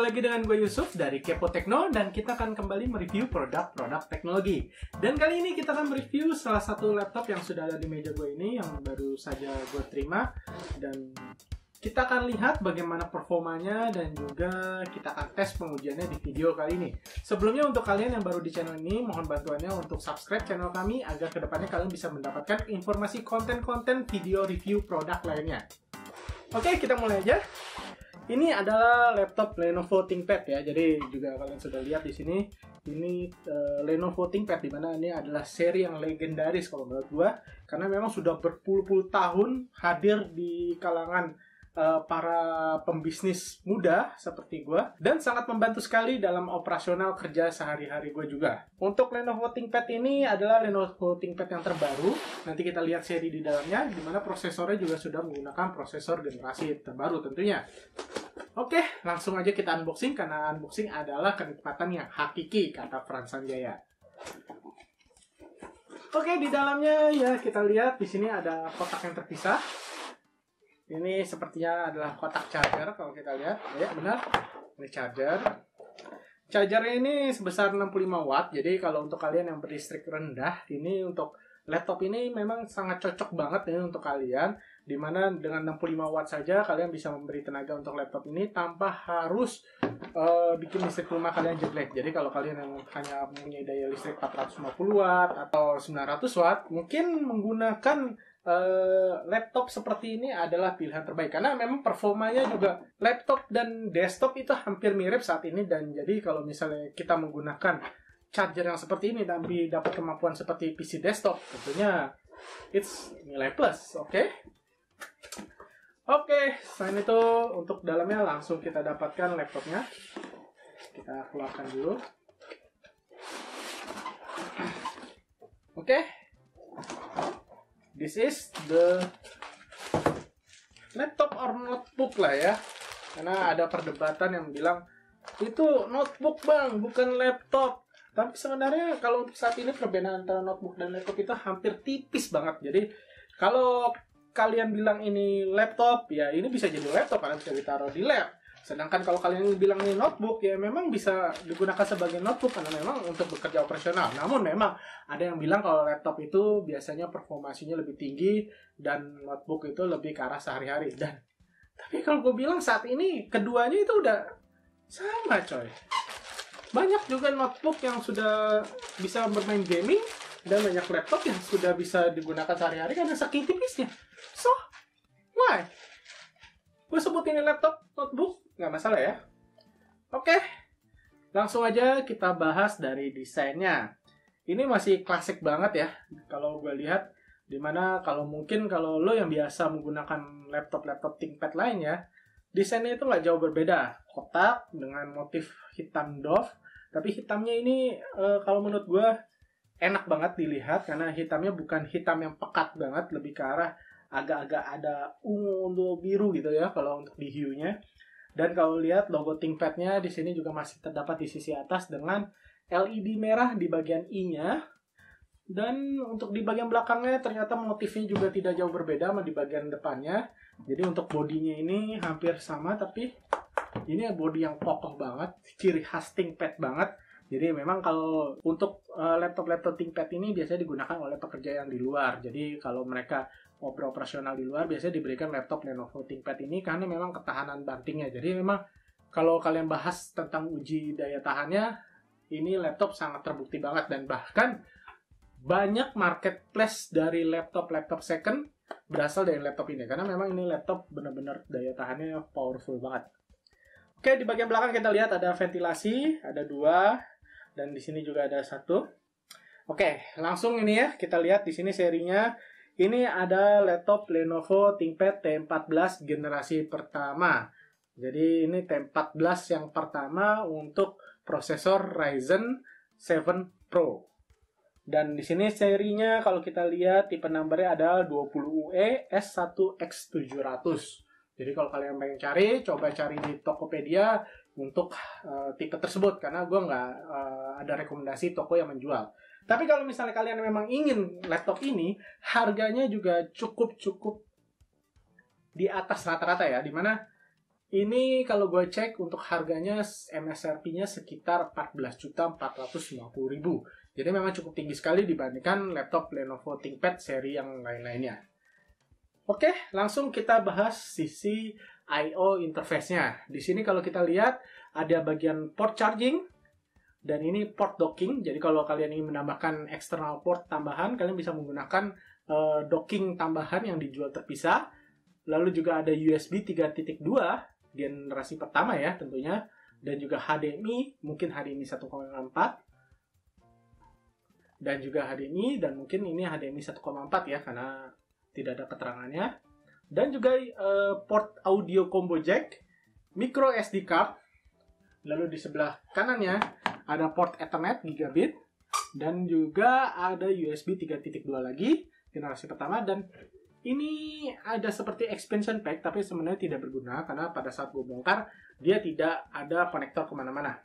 lagi dengan gue Yusuf dari Kepo Tekno dan kita akan kembali mereview produk-produk teknologi. Dan kali ini kita akan mereview salah satu laptop yang sudah ada di meja gue ini yang baru saja gue terima, dan kita akan lihat bagaimana performanya dan juga kita akan tes pengujiannya di video kali ini. Sebelumnya untuk kalian yang baru di channel ini, mohon bantuannya untuk subscribe channel kami agar kedepannya kalian bisa mendapatkan informasi konten-konten video review produk lainnya. Oke, kita mulai aja. Ini adalah laptop Lenovo ThinkPad ya. Jadi juga kalian sudah lihat di sini. Ini Lenovo ThinkPad, dimana ini adalah seri yang legendaris kalau menurut gua, karena memang sudah berpuluh-puluh tahun hadir di kalangan para pembisnis muda seperti gue, dan sangat membantu sekali dalam operasional kerja sehari-hari gue juga. Untuk Lenovo ThinkPad ini adalah Lenovo ThinkPad yang terbaru. Nanti kita lihat seri di dalamnya, dimana prosesornya juga sudah menggunakan prosesor generasi terbaru tentunya. Oke, langsung aja kita unboxing, karena unboxing adalah kenikmatan yang hakiki, kata Frans Sanjaya. Oke, di dalamnya ya kita lihat di sini ada kotak yang terpisah. Ini sepertinya adalah kotak charger kalau kita lihat. Ya, benar. Ini charger. Chargernya ini sebesar 65 watt. Jadi kalau untuk kalian yang berlistrik rendah, ini untuk laptop ini memang sangat cocok banget ini untuk kalian. Dimana dengan 65 watt saja kalian bisa memberi tenaga untuk laptop ini tanpa harus bikin listrik rumah kalian jelek. Jadi kalau kalian yang hanya mempunyai daya listrik 450 watt atau 900 watt, mungkin menggunakan laptop seperti ini adalah pilihan terbaik, karena memang performanya juga laptop dan desktop itu hampir mirip saat ini. Dan jadi kalau misalnya kita menggunakan charger yang seperti ini tapi dapat kemampuan seperti PC desktop, tentunya it's nilai plus. Oke, selain itu untuk dalamnya langsung kita dapatkan laptopnya. Kita keluarkan dulu. This is the laptop or notebook lah ya. Karena ada perdebatan yang bilang itu notebook bang, bukan laptop. Tapi sebenarnya kalau untuk saat ini perbedaan antara notebook dan laptop itu hampir tipis banget. Jadi kalau kalian bilang ini laptop, ya ini bisa jadi laptop karena bisa ditaruh di lab. Sedangkan kalau kalian bilang ini notebook, ya memang bisa digunakan sebagai notebook karena memang untuk bekerja operasional. Namun memang ada yang bilang kalau laptop itu biasanya performasinya lebih tinggi dan notebook itu lebih ke arah sehari-hari. Tapi kalau gue bilang saat ini keduanya itu udah sama coy. Banyak juga notebook yang sudah bisa bermain gaming dan banyak laptop yang sudah bisa digunakan sehari-hari karena saking tipisnya. So, why? Gue sebut ini laptop, notebook, nggak masalah ya. Oke, langsung aja kita bahas dari desainnya. Ini masih klasik banget ya, kalau gue lihat. Dimana kalau mungkin kalau lo yang biasa menggunakan laptop-laptop ThinkPad lainnya, desainnya itu nggak jauh berbeda. Kotak dengan motif hitam doff, tapi hitamnya ini kalau menurut gue enak banget dilihat, karena hitamnya bukan hitam yang pekat banget, lebih ke arah agak-agak ada ungu untuk biru gitu ya kalau untuk di hue-nya. Dan kalau lihat logo ThinkPad-nya di sini juga masih terdapat di sisi atas dengan LED merah di bagian I-nya. Dan untuk di bagian belakangnya ternyata motifnya juga tidak jauh berbeda sama di bagian depannya. Jadi untuk bodinya ini hampir sama, tapi ini body yang kokoh banget, ciri khas ThinkPad banget. Jadi memang kalau untuk laptop-laptop ThinkPad ini biasanya digunakan oleh pekerja yang di luar. Jadi kalau mereka operasional di luar biasanya diberikan laptop Lenovo ThinkPad ini karena memang ketahanan bantingnya. Jadi memang kalau kalian bahas tentang uji daya tahannya, ini laptop sangat terbukti banget, dan bahkan banyak marketplace dari laptop-laptop second berasal dari laptop ini karena memang ini laptop benar-benar daya tahannya powerful banget. Oke, di bagian belakang kita lihat ada ventilasi, ada 2, dan di sini juga ada 1. Oke, langsung ini ya kita lihat di sini serinya. Ini ada laptop Lenovo ThinkPad T14 generasi pertama. Jadi ini T14 yang pertama untuk prosesor Ryzen 7 Pro. Dan di sini serinya kalau kita lihat tipe numbernya adalah 20UE S1X700. Jadi kalau kalian pengen cari, coba cari di Tokopedia untuk tipe tersebut, karena gue nggak ada rekomendasi toko yang menjual. Tapi kalau misalnya kalian memang ingin laptop ini, harganya juga cukup di atas rata-rata ya, dimana Ini kalau gue cek untuk harganya MSRP-nya sekitar 14.450.000. Jadi memang cukup tinggi sekali dibandingkan laptop Lenovo ThinkPad seri yang lain-lainnya. Oke, langsung kita bahas sisi I/O interface-nya. Di sini kalau kita lihat ada bagian port charging dan ini port docking. Jadi kalau kalian ingin menambahkan external port tambahan, kalian bisa menggunakan docking tambahan yang dijual terpisah. Lalu juga ada USB 3.2 generasi pertama ya tentunya, dan juga HDMI, mungkin HDMI 1.4 dan juga HDMI, dan mungkin ini HDMI 1.4 ya karena tidak ada keterangannya. Dan juga port audio combo jack, micro SD card. Lalu di sebelah kanannya ada port Ethernet gigabit, dan juga ada USB 3.2 lagi generasi pertama. Dan ini ada seperti expansion pack, tapi sebenarnya tidak berguna karena pada saat gue bongkar dia tidak ada konektor kemana-mana.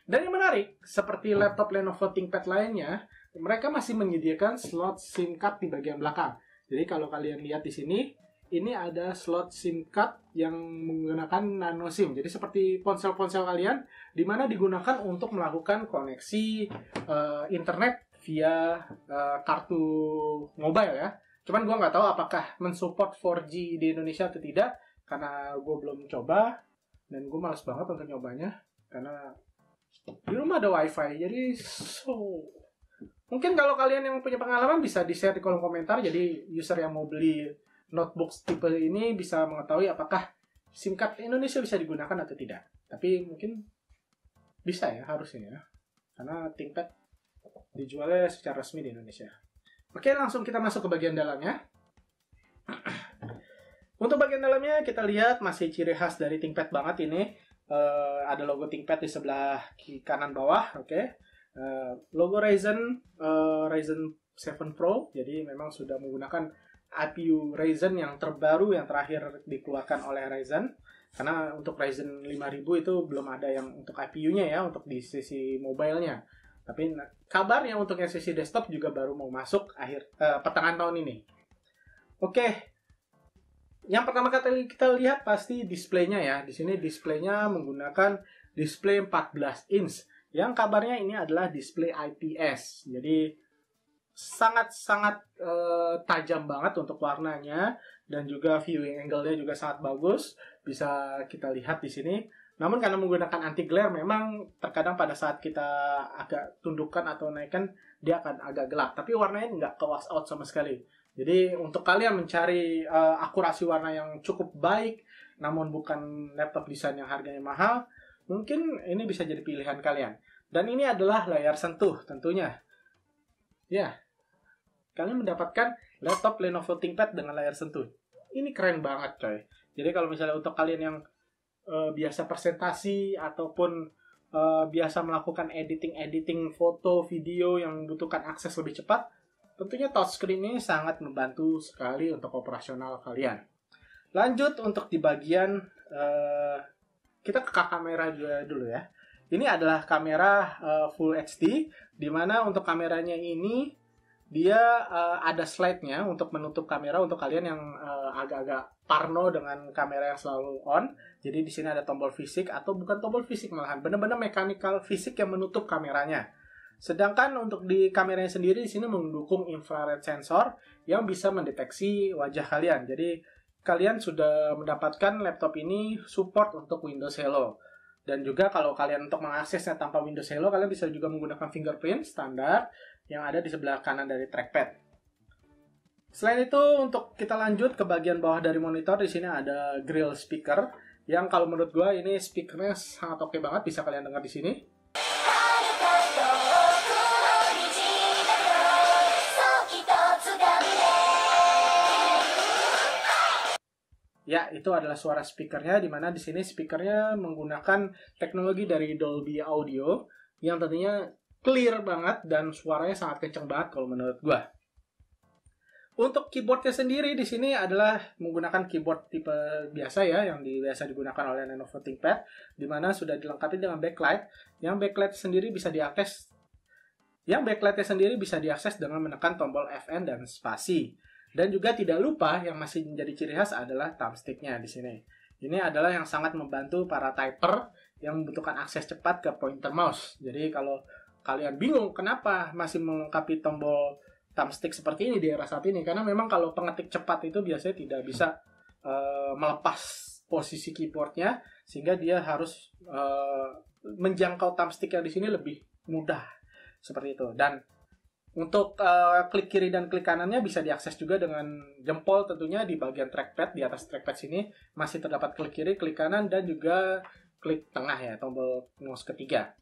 Dan yang menarik, seperti laptop Lenovo ThinkPad lainnya, mereka masih menyediakan slot SIM card di bagian belakang. Jadi kalau kalian lihat di sini, ini ada slot SIM card yang menggunakan nano SIM. Jadi seperti ponsel-ponsel kalian, di mana digunakan untuk melakukan koneksi internet via kartu mobile ya. Cuman gue nggak tahu apakah mensupport 4G di Indonesia atau tidak, karena gue belum coba, dan gue males banget untuk nyobanya, karena di rumah ada wifi. Jadi mungkin kalau kalian yang punya pengalaman bisa di-share di kolom komentar. Jadi user yang mau beli notebook tipe ini bisa mengetahui apakah SIM card Indonesia bisa digunakan atau tidak. Tapi mungkin bisa ya, harusnya ya. Karena ThinkPad dijualnya secara resmi di Indonesia. Oke, langsung kita masuk ke bagian dalamnya. Untuk bagian dalamnya kita lihat masih ciri khas dari ThinkPad banget ini. Ada logo ThinkPad di sebelah kanan bawah, oke. Logo Ryzen 7 Pro, jadi memang sudah menggunakan IPU Ryzen yang terbaru yang terakhir dikeluarkan oleh Ryzen. Karena untuk Ryzen 5000 itu belum ada yang untuk IPU-nya ya, untuk di sisi mobile-nya. Tapi kabarnya untuk yang sisi desktop juga baru mau masuk pertengahan tahun ini. Oke. Yang pertama kali kita lihat pasti displaynya ya. Di sini displaynya menggunakan display 14 inch. Yang kabarnya ini adalah display IPS. Jadi sangat-sangat tajam banget untuk warnanya, dan juga viewing angle-nya juga sangat bagus. Bisa kita lihat di sini. Namun karena menggunakan anti glare, memang terkadang pada saat kita agak tundukkan atau naikkan, dia akan agak gelap. Tapi warnanya nggak ke wash out sama sekali. Jadi untuk kalian mencari akurasi warna yang cukup baik, namun bukan laptop desain yang harganya mahal, mungkin ini bisa jadi pilihan kalian. Dan ini adalah layar sentuh tentunya. Ya, kalian mendapatkan laptop Lenovo ThinkPad dengan layar sentuh. Ini keren banget coy. Jadi kalau misalnya untuk kalian yang biasa presentasi ataupun biasa melakukan editing foto, video yang membutuhkan akses lebih cepat, tentunya touchscreen ini sangat membantu sekali untuk operasional kalian. Lanjut untuk di bagian kita ke kamera juga dulu ya. Ini adalah kamera Full HD, di mana untuk kameranya ini dia ada slide-nya untuk menutup kamera untuk kalian yang agak-agak parno dengan kamera yang selalu on. Jadi di sini ada tombol fisik, atau bukan tombol fisik malahan, benar-benar mechanical fisik yang menutup kameranya. Sedangkan untuk di kameranya sendiri di sini mendukung infrared sensor yang bisa mendeteksi wajah kalian. Jadi kalian sudah mendapatkan laptop ini support untuk Windows Hello. Dan juga kalau kalian untuk mengaksesnya tanpa Windows Hello, kalian bisa juga menggunakan fingerprint standar yang ada di sebelah kanan dari trackpad. Selain itu, untuk kita lanjut ke bagian bawah dari monitor, di sini ada grill speaker yang kalau menurut gue ini speakernya sangat oke banget, bisa kalian dengar di sini. Ya, itu adalah suara speakernya, di mana di sini speakernya menggunakan teknologi dari Dolby Audio yang tentunya clear banget dan suaranya sangat kenceng banget kalau menurut gua. Untuk keyboardnya sendiri di sini adalah menggunakan keyboard tipe biasa ya, yang biasa digunakan oleh Lenovo ThinkPad, di mana sudah dilengkapi dengan backlight. Yang backlightnya sendiri bisa diakses dengan menekan tombol Fn dan spasi. Dan juga tidak lupa yang masih menjadi ciri khas adalah thumbstick-nya di sini. Ini adalah yang sangat membantu para typer yang membutuhkan akses cepat ke pointer mouse. Jadi kalau kalian bingung kenapa masih melengkapi tombol thumbstick seperti ini di era saat ini, karena memang kalau pengetik cepat itu biasanya tidak bisa melepas posisi keyboardnya, sehingga dia harus menjangkau thumbstick yang di sini lebih mudah seperti itu. Dan untuk klik kiri dan klik kanannya bisa diakses juga dengan jempol tentunya di bagian trackpad. Di atas trackpad sini masih terdapat klik kiri, klik kanan, dan juga klik tengah ya, tombol mouse ketiga.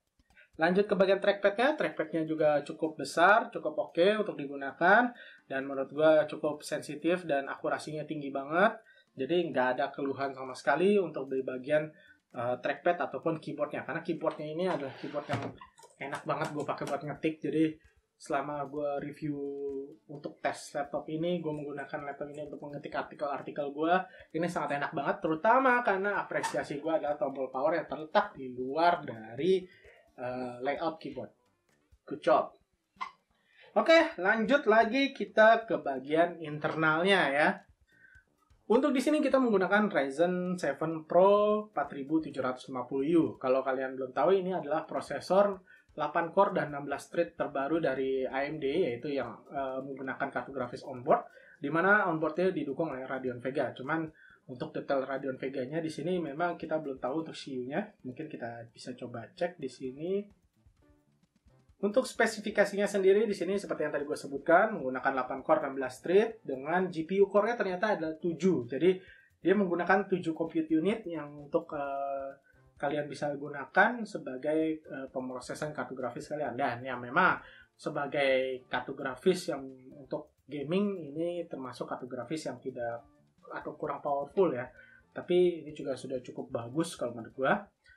Lanjut ke bagian trackpadnya juga cukup besar, cukup oke untuk digunakan, dan menurut gue cukup sensitif dan akurasinya tinggi banget. Jadi nggak ada keluhan sama sekali untuk di bagian trackpad ataupun keyboardnya, karena keyboardnya ini adalah keyboard yang enak banget gue pakai buat ngetik. Jadi selama gue review untuk tes laptop ini, gue menggunakan laptop ini untuk mengetik artikel-artikel gue, ini sangat enak banget, terutama karena apresiasi gue adalah tombol power yang terletak di luar dari layout keyboard. Good job. Oke, lanjut lagi kita ke bagian internalnya ya. Untuk di sini kita menggunakan Ryzen 7 Pro 4750U. Kalau kalian belum tahu, ini adalah prosesor 8 core dan 16 thread terbaru dari AMD, yaitu yang menggunakan kartu grafis onboard, di mana onboardnya didukung oleh Radeon Vega. Cuman untuk detail Radeon Vega-nya di sini memang kita belum tahu untuk CPU-nya. Mungkin kita bisa coba cek di sini. Untuk spesifikasinya sendiri di sini seperti yang tadi gue sebutkan, menggunakan 8 core 16 thread dengan GPU core-nya ternyata ada 7. Jadi dia menggunakan 7 compute unit yang untuk kalian bisa gunakan sebagai pemrosesan kartu grafis kalian. Dan yang memang sebagai kartu grafis yang untuk gaming ini termasuk kartu grafis yang tidak atau kurang powerful ya. Tapi ini juga sudah cukup bagus kalau menurut gua.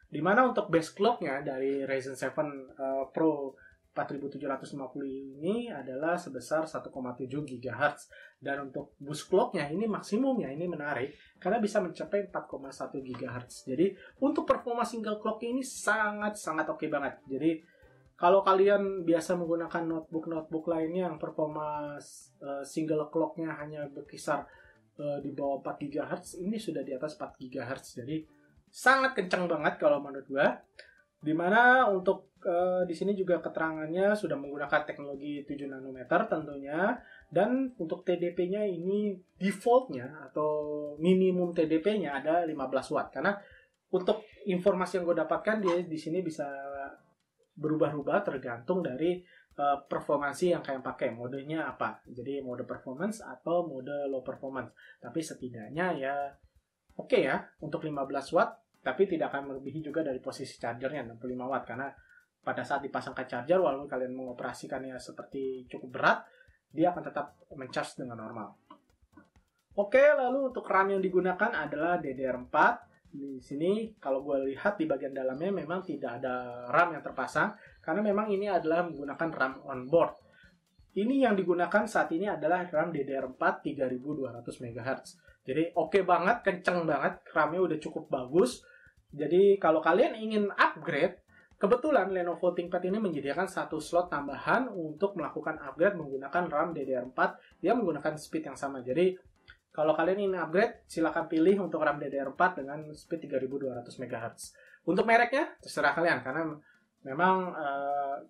Dimana untuk base clock-nya dari Ryzen 7 Pro 4750 ini adalah sebesar 1,7 GHz. Dan untuk boost clock-nya ini maksimumnya ini menarik karena bisa mencapai 4,1 GHz. Jadi untuk performa single clock ini sangat-sangat oke banget. Jadi kalau kalian biasa menggunakan notebook lainnya yang performa single clock-nya hanya berkisar di bawah 4 GHz, ini sudah di atas 4 GHz. Jadi sangat kencang banget kalau menurut gua. Dimana untuk di sini juga keterangannya sudah menggunakan teknologi 7 nanometer tentunya, dan untuk TDP-nya ini default-nya atau minimum TDP-nya ada 15 watt. Karena untuk informasi yang gue dapatkan dia di sini bisa berubah-ubah tergantung dari performansi yang kalian pakai, modenya apa. Jadi mode performance atau mode low performance. Tapi setidaknya ya oke ya untuk 15 watt, tapi tidak akan melebihi juga dari posisi chargernya 65 watt, karena pada saat dipasangkan charger walaupun kalian mengoperasikannya seperti cukup berat, dia akan tetap mencharge dengan normal. Oke, lalu untuk RAM yang digunakan adalah DDR4. Di sini kalau gue lihat di bagian dalamnya memang tidak ada RAM yang terpasang, karena memang ini adalah menggunakan RAM onboard. Ini yang digunakan saat ini adalah RAM DDR4 3200 MHz. Jadi oke banget, kenceng banget, RAM-nya udah cukup bagus. Jadi kalau kalian ingin upgrade, kebetulan Lenovo ThinkPad ini menyediakan satu slot tambahan untuk melakukan upgrade menggunakan RAM DDR4 yang menggunakan speed yang sama. Jadi kalau kalian ingin upgrade, silakan pilih untuk RAM DDR4 dengan speed 3200 MHz. Untuk mereknya, terserah kalian, karena memang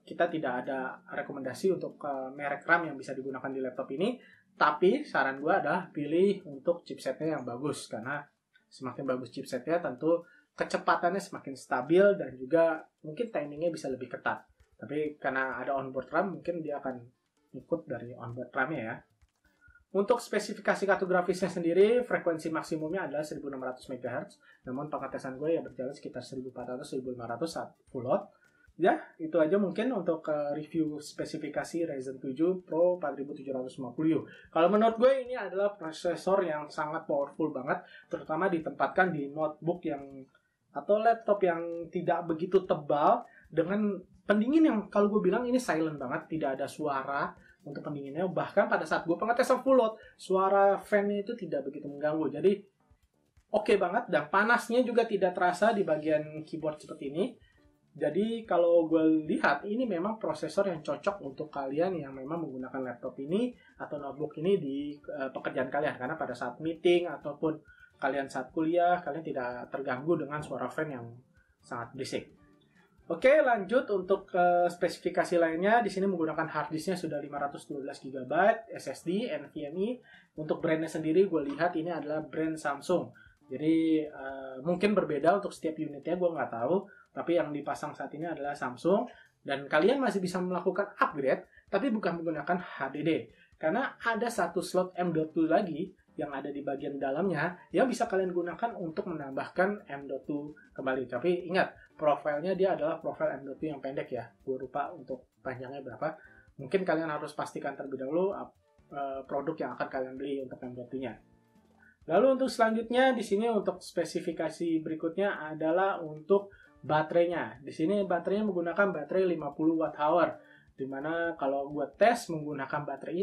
kita tidak ada rekomendasi untuk merek RAM yang bisa digunakan di laptop ini. Tapi saran gue adalah pilih untuk chipsetnya yang bagus, karena semakin bagus chipsetnya tentu kecepatannya semakin stabil dan juga mungkin timingnya bisa lebih ketat. Tapi karena ada onboard RAM, mungkin dia akan ikut dari onboard RAM-nya ya. Untuk spesifikasi kartu grafisnya sendiri, frekuensi maksimumnya adalah 1600 MHz. Namun pengetesan gue ya berjalan sekitar 1400-1500 saat full load. Ya, itu aja mungkin untuk review spesifikasi Ryzen 7 Pro 4750U. Kalau menurut gue ini adalah prosesor yang sangat powerful banget, terutama ditempatkan di notebook yang atau laptop yang tidak begitu tebal, dengan pendingin yang kalau gue bilang ini silent banget, tidak ada suara untuk pendinginnya. Bahkan pada saat gue pengetesan full load, suara fan itu tidak begitu mengganggu. Jadi oke banget, dan panasnya juga tidak terasa di bagian keyboard seperti ini. Jadi kalau gue lihat ini memang prosesor yang cocok untuk kalian yang memang menggunakan laptop ini atau notebook ini di pekerjaan kalian. Karena pada saat meeting ataupun kalian saat kuliah, kalian tidak terganggu dengan suara fan yang sangat berisik. Oke, lanjut untuk spesifikasi lainnya. Di sini menggunakan hard disknya sudah 512 GB, SSD, NVMe. Untuk brandnya sendiri, gue lihat ini adalah brand Samsung. Jadi mungkin berbeda untuk setiap unitnya, gue nggak tahu. Tapi yang dipasang saat ini adalah Samsung. Dan kalian masih bisa melakukan upgrade, tapi bukan menggunakan HDD. Karena ada satu slot M.2 lagi yang ada di bagian dalamnya yang bisa kalian gunakan untuk menambahkan M.2 kembali. Tapi ingat, profilnya dia adalah profil M.2 yang pendek ya. Gue lupa untuk panjangnya berapa. Mungkin kalian harus pastikan terlebih dahulu produk yang akan kalian beli untuk M.2-nya. Lalu untuk selanjutnya di sini untuk spesifikasi berikutnya adalah untuk baterainya. Di sini baterainya menggunakan baterai 50 Wh. Dimana kalau gue tes menggunakan baterai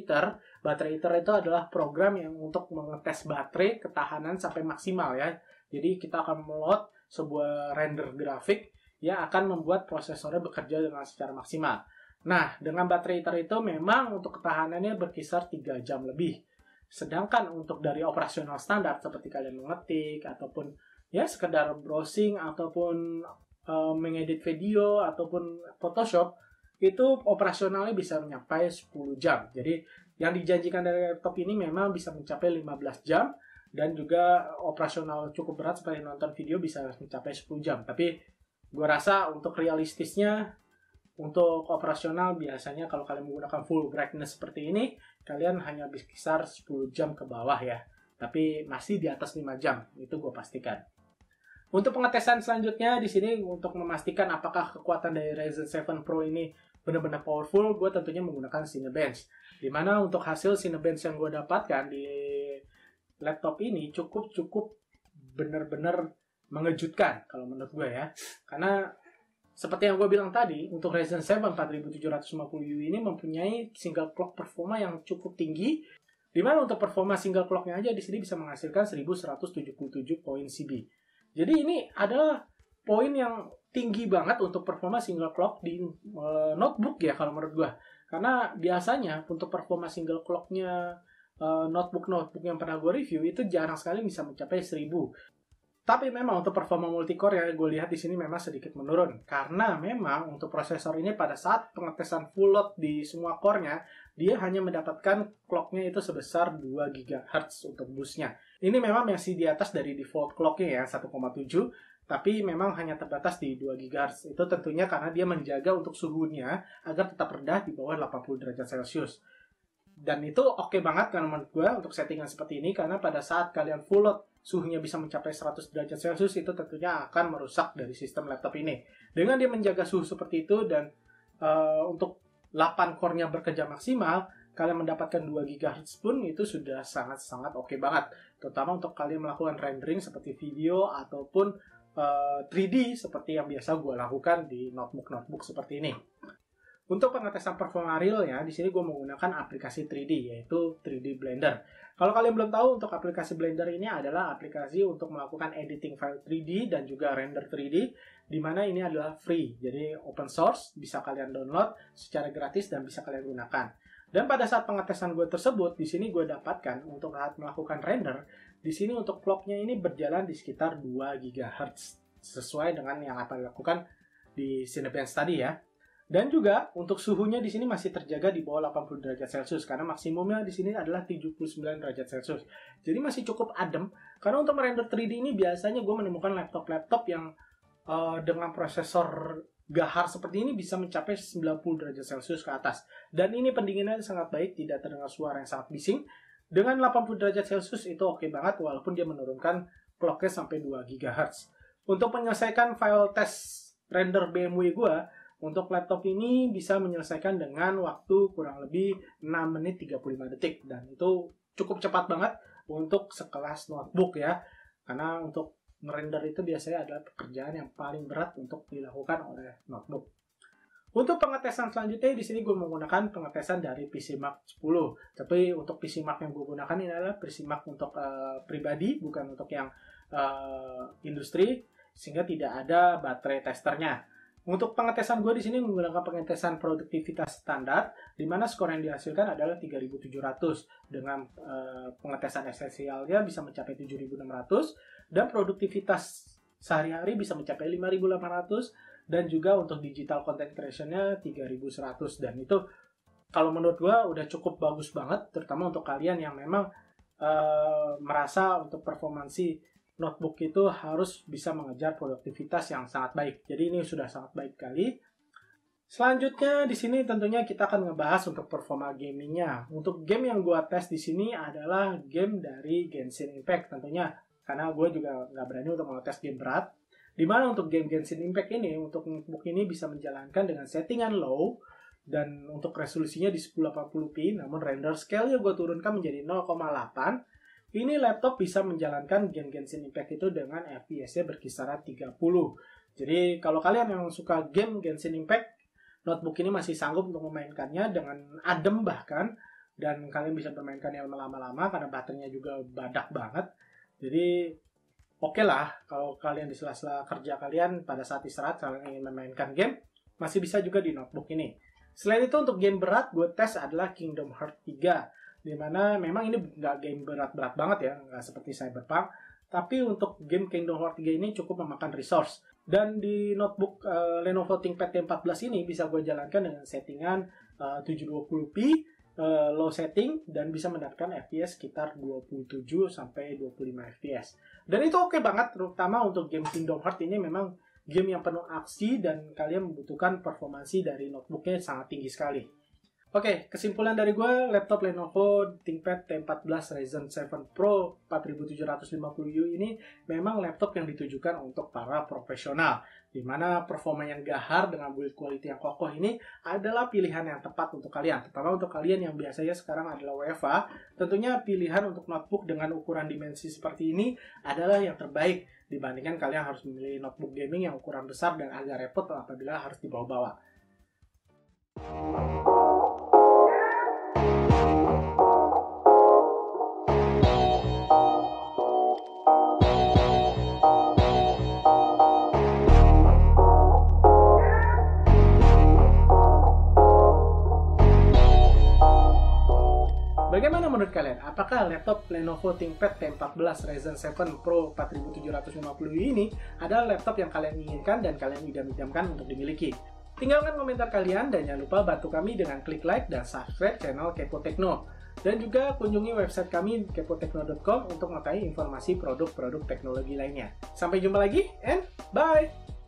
Ether itu adalah program yang untuk mengetes baterai ketahanan sampai maksimal ya. Jadi kita akan meload sebuah render grafik yang akan membuat prosesornya bekerja dengan secara maksimal. Nah, dengan baterai Ether itu memang untuk ketahanannya berkisar 3 jam lebih. Sedangkan untuk dari operasional standar seperti kalian mengetik ataupun ya sekedar browsing ataupun mengedit video ataupun Photoshop, itu operasionalnya bisa mencapai 10 jam. Jadi yang dijanjikan dari laptop ini memang bisa mencapai 15 jam dan juga operasional cukup berat seperti nonton video bisa mencapai 10 jam. Tapi gue rasa untuk realistisnya, untuk operasional biasanya kalau kalian menggunakan full brightness seperti ini, kalian hanya berkisar 10 jam ke bawah ya. Tapi masih di atas 5 jam, itu gue pastikan. Untuk pengetesan selanjutnya di sini untuk memastikan apakah kekuatan dari Ryzen 7 Pro ini benar-benar powerful, gue tentunya menggunakan Cinebench. Dimana untuk hasil Cinebench yang gue dapatkan di laptop ini cukup benar-benar mengejutkan kalau menurut gue ya. Karena seperti yang gue bilang tadi, untuk Ryzen 7 4750U ini mempunyai single clock performa yang cukup tinggi. Dimana untuk performa single clocknya aja di sini bisa menghasilkan 1177 poin CB. Jadi ini adalah poin yang tinggi banget untuk performa single clock di notebook ya kalau menurut gue. Karena biasanya untuk performa single clocknya notebook yang pernah gue review itu jarang sekali bisa mencapai 1000. Tapi memang untuk performa multicore yang gue lihat di sini memang sedikit menurun. Karena memang untuk prosesor ini pada saat pengetesan full load di semua core-nya, dia hanya mendapatkan clock-nya itu sebesar 2 GHz untuk boost-nya. Ini memang masih di atas dari default clock-nya ya, 1,7. Tapi memang hanya terbatas di 2 GHz. Itu tentunya karena dia menjaga untuk suhunya agar tetap rendah di bawah 80 derajat Celcius. Dan itu oke banget kan menurut gue untuk settingan seperti ini. Karena pada saat kalian full load suhunya bisa mencapai 100 derajat Celcius, itu tentunya akan merusak dari sistem laptop ini. Dengan dia menjaga suhu seperti itu dan untuk 8 core-nya bekerja maksimal, kalian mendapatkan 2 GHz pun itu sudah sangat-sangat oke banget. Terutama untuk kalian melakukan rendering seperti video ataupun 3D seperti yang biasa gue lakukan di notebook seperti ini. Untuk pengetesan performa realnya, di sini gue menggunakan aplikasi 3D, yaitu 3D Blender. Kalau kalian belum tahu, untuk aplikasi Blender ini adalah aplikasi untuk melakukan editing file 3D dan juga render 3D, di mana ini adalah free, jadi open source, bisa kalian download secara gratis dan bisa kalian gunakan. Dan pada saat pengetesan gue tersebut, di sini gue dapatkan untuk saat melakukan render, di sini untuk clock-nya ini berjalan di sekitar 2 GHz, sesuai dengan yang akan dilakukan di Cinebench tadi ya. Dan juga untuk suhunya di sini masih terjaga di bawah 80 derajat Celcius karena maksimumnya di sini adalah 79 derajat Celcius. Jadi masih cukup adem karena untuk merender 3D ini biasanya gue menemukan laptop-laptop yang dengan prosesor gahar seperti ini bisa mencapai 90 derajat Celcius ke atas. Dan ini pendinginannya sangat baik, tidak terdengar suara yang sangat bising. Dengan 80 derajat Celcius itu oke banget walaupun dia menurunkan clocknya sampai 2 GHz. Untuk menyelesaikan file test render BMW gue, untuk laptop ini bisa menyelesaikan dengan waktu kurang lebih 6 menit 35 detik. Dan itu cukup cepat banget untuk sekelas notebook ya. Karena untuk merender itu biasanya adalah pekerjaan yang paling berat untuk dilakukan oleh notebook. Untuk pengetesan selanjutnya di sini gue menggunakan pengetesan dari PCMark 10. Tapi untuk PCMark yang gue gunakan ini adalah PCMark untuk pribadi, bukan untuk yang industri, sehingga tidak ada baterai testernya. Untuk pengetesan gue di sini menggunakan pengetesan produktivitas standar, di mana skor yang dihasilkan adalah 3.700 dengan pengetesan esensialnya bisa mencapai 7.600 dan produktivitas sehari-hari bisa mencapai 5.800 dan juga untuk digital content creation-nya 3.100 dan itu kalau menurut gue udah cukup bagus banget, terutama untuk kalian yang memang merasa untuk performansi notebook itu harus bisa mengejar produktivitas yang sangat baik. Jadi ini sudah sangat baik sekali. Selanjutnya di sini tentunya kita akan ngebahas untuk performa gamingnya. Untuk game yang gue tes di sini adalah game dari Genshin Impact tentunya, karena gue juga nggak berani untuk ngetes game berat. Dimana untuk game Genshin Impact ini, untuk notebook ini bisa menjalankan dengan settingan low dan untuk resolusinya di 1080p, namun render scale-nya gue turunkan menjadi 0,8. Ini laptop bisa menjalankan game Genshin Impact itu dengan FPS-nya berkisaran 30. Jadi kalau kalian yang suka game Genshin Impact, notebook ini masih sanggup untuk memainkannya dengan adem bahkan, dan kalian bisa bermainkannya lama-lama karena baterainya juga badak banget. Jadi oke lah kalau kalian di sela-sela kerja kalian pada saat istirahat kalian ingin memainkan game, masih bisa juga di notebook ini. Selain itu untuk game berat gue tes adalah Kingdom Hearts 3. Dimana memang ini nggak game berat-berat banget ya, nggak seperti Cyberpunk, tapi untuk game Kingdom Hearts 3 ini cukup memakan resource. Dan di notebook Lenovo ThinkPad T14 ini bisa gue jalankan dengan settingan 720p low setting dan bisa mendapatkan FPS sekitar 27 sampai 25 FPS. Dan itu oke banget, terutama untuk game Kingdom Hearts ini memang game yang penuh aksi dan kalian membutuhkan performansi dari notebooknya sangat tinggi sekali. Oke, kesimpulan dari gue, laptop Lenovo ThinkPad T14 Ryzen 7 Pro 4750U ini memang laptop yang ditujukan untuk para profesional, di mana performa yang gahar dengan build quality yang kokoh ini adalah pilihan yang tepat untuk kalian, terutama untuk kalian yang biasanya sekarang adalah WFA. Tentunya pilihan untuk notebook dengan ukuran dimensi seperti ini adalah yang terbaik dibandingkan kalian harus memilih notebook gaming yang ukuran besar dan agak repot apabila harus dibawa-bawa. Bagaimana menurut kalian? Apakah laptop Lenovo ThinkPad T14 Ryzen 7 Pro 4750 ini adalah laptop yang kalian inginkan dan kalian idam-idamkan untuk dimiliki? Tinggalkan komentar kalian dan jangan lupa bantu kami dengan klik like dan subscribe channel Kepo Tekno. Dan juga kunjungi website kami kepotekno.com untuk mengetahui informasi produk-produk teknologi lainnya. Sampai jumpa lagi and bye!